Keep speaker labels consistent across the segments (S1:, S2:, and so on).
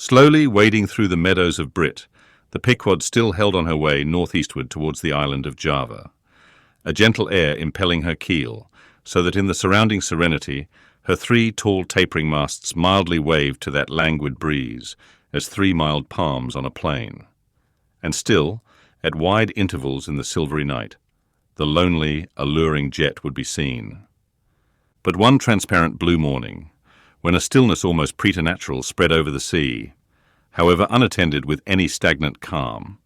S1: Slowly wading through the meadows of Brit, the Pequod still held on her way northeastward towards the island of Java, a gentle air impelling her keel, so that in the surrounding serenity, her three tall tapering masts mildly waved to that languid breeze, as three mild palms on a plain. And still, at wide intervals in the silvery night, the lonely, alluring jet would be seen. But one transparent blue morning, when a stillness almost preternatural spread over the sea, however unattended with any stagnant calm,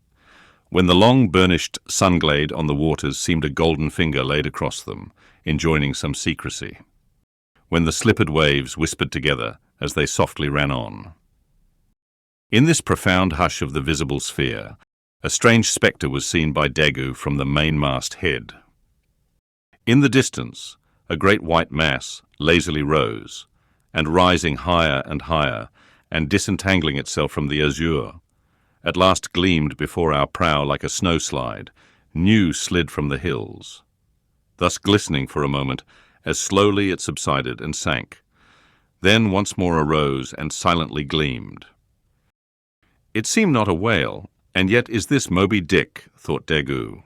S1: when the long burnished sunglade on the waters seemed a golden finger laid across them, enjoining some secrecy, when the slippered waves whispered together as they softly ran on. In this profound hush of the visible sphere, a strange spectre was seen by Daggoo from the mainmast head. In the distance, a great white mass lazily rose, and rising higher and higher, and disentangling itself from the azure, at last gleamed before our prow like a snowslide, new slid from the hills, thus glistening for a moment as slowly it subsided and sank, then once more arose and silently gleamed. It seemed not a whale, and yet is this Moby Dick, thought Daggoo.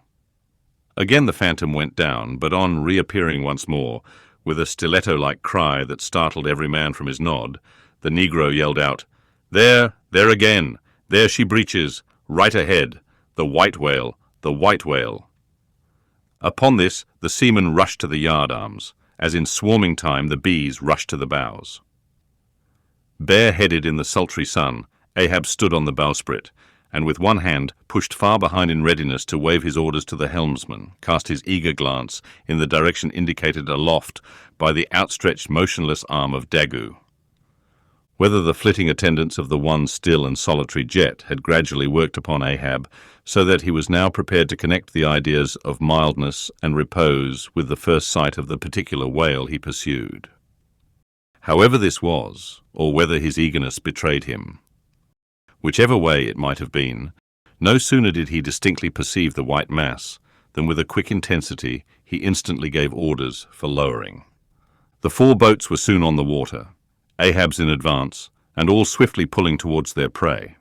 S1: Again the phantom went down, but on reappearing once more, with a stiletto-like cry that startled every man from his nod, the negro yelled out, there again! There she breaches, right ahead, the white whale, the white whale." Upon this, the seamen rushed to the yardarms, as in swarming time the bees rushed to the bows. Bare-headed in the sultry sun, Ahab stood on the bowsprit, and with one hand, pushed far behind in readiness to wave his orders to the helmsman, cast his eager glance in the direction indicated aloft by the outstretched motionless arm of Daggoo. Whether the flitting attendants of the one still and solitary jet had gradually worked upon Ahab, so that he was now prepared to connect the ideas of mildness and repose with the first sight of the particular whale he pursued. However this was, or whether his eagerness betrayed him, whichever way it might have been, no sooner did he distinctly perceive the white mass than with a quick intensity he instantly gave orders for lowering. The 4 boats were soon on the water, Ahab's in advance, and all swiftly pulling towards their prey.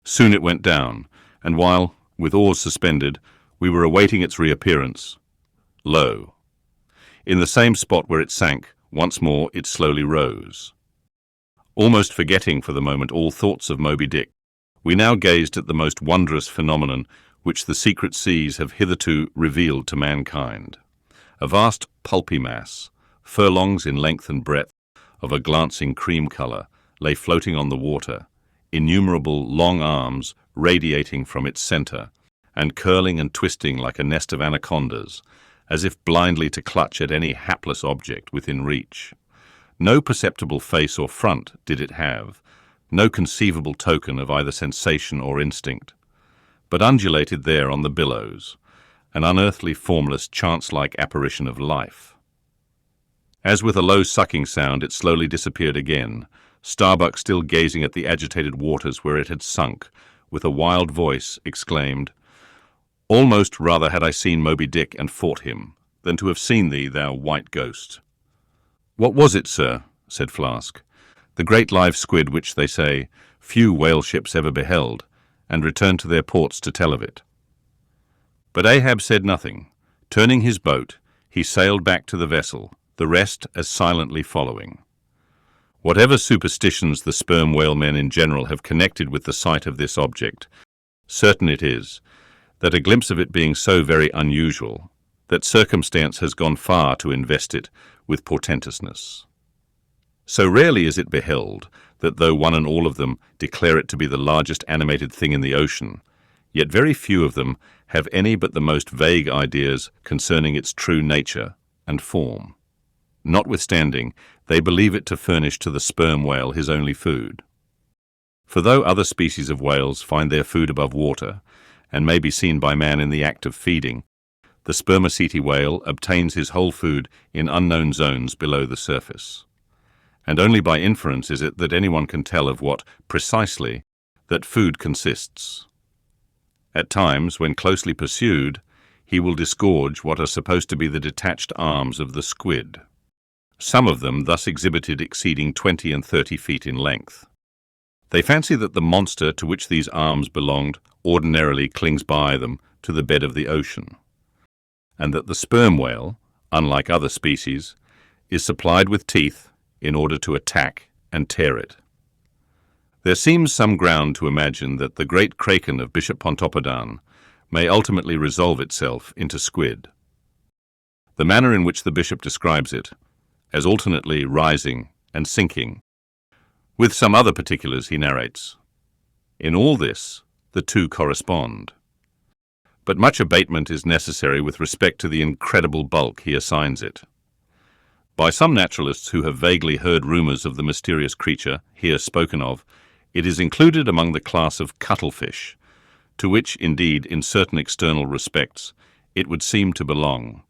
S1: Soon it went down, and while, with oars suspended, we were awaiting its reappearance, lo! In the same spot where it sank, once more it slowly rose. Almost forgetting for the moment all thoughts of Moby Dick, we now gazed at the most wondrous phenomenon which the secret seas have hitherto revealed to mankind. A vast pulpy mass, furlongs in length and breadth, of a glancing cream colour, lay floating on the water, innumerable long arms radiating from its centre, and curling and twisting like a nest of anacondas, as if blindly to clutch at any hapless object within reach. No perceptible face or front did it have, no conceivable token of either sensation or instinct, but undulated there on the billows, an unearthly, formless, chance-like apparition of life. As with a low sucking sound it slowly disappeared again, Starbuck, still gazing at the agitated waters where it had sunk, with a wild voice exclaimed, "Almost rather had I seen Moby Dick and fought him, than to have seen thee, thou white ghost." "What was it, sir?" said Flask. "The great live squid which, they say, few whale ships ever beheld, and returned to their ports to tell of it." But Ahab said nothing. Turning his boat, he sailed back to the vessel, the rest as silently following. Whatever superstitions the sperm whale men in general have connected with the sight of this object, certain it is that a glimpse of it being so very unusual, that circumstance has gone far to invest it with portentousness. So rarely is it beheld that though one and all of them declare it to be the largest animated thing in the ocean, yet very few of them have any but the most vague ideas concerning its true nature and form. Notwithstanding, they believe it to furnish to the sperm whale his only food. For though other species of whales find their food above water, and may be seen by man in the act of feeding, the spermaceti whale obtains his whole food in unknown zones below the surface. And only by inference is it that anyone can tell of what, precisely, that food consists. At times, when closely pursued, he will disgorge what are supposed to be the detached arms of the squid, some of them thus exhibited exceeding 20 and 30 feet in length. They fancy that the monster to which these arms belonged ordinarily clings by them to the bed of the ocean, and that the sperm whale, unlike other species, is supplied with teeth in order to attack and tear it. There seems some ground to imagine that the great Kraken of Bishop Pontoppidan may ultimately resolve itself into squid. The manner in which the bishop describes it, as alternately rising and sinking, with some other particulars he narrates. In all this, the two correspond. But much abatement is necessary with respect to the incredible bulk he assigns it. By some naturalists who have vaguely heard rumours of the mysterious creature here spoken of, it is included among the class of cuttlefish, to which, indeed, in certain external respects, it would seem to belong,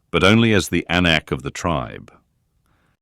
S1: but only as the anak of the tribe.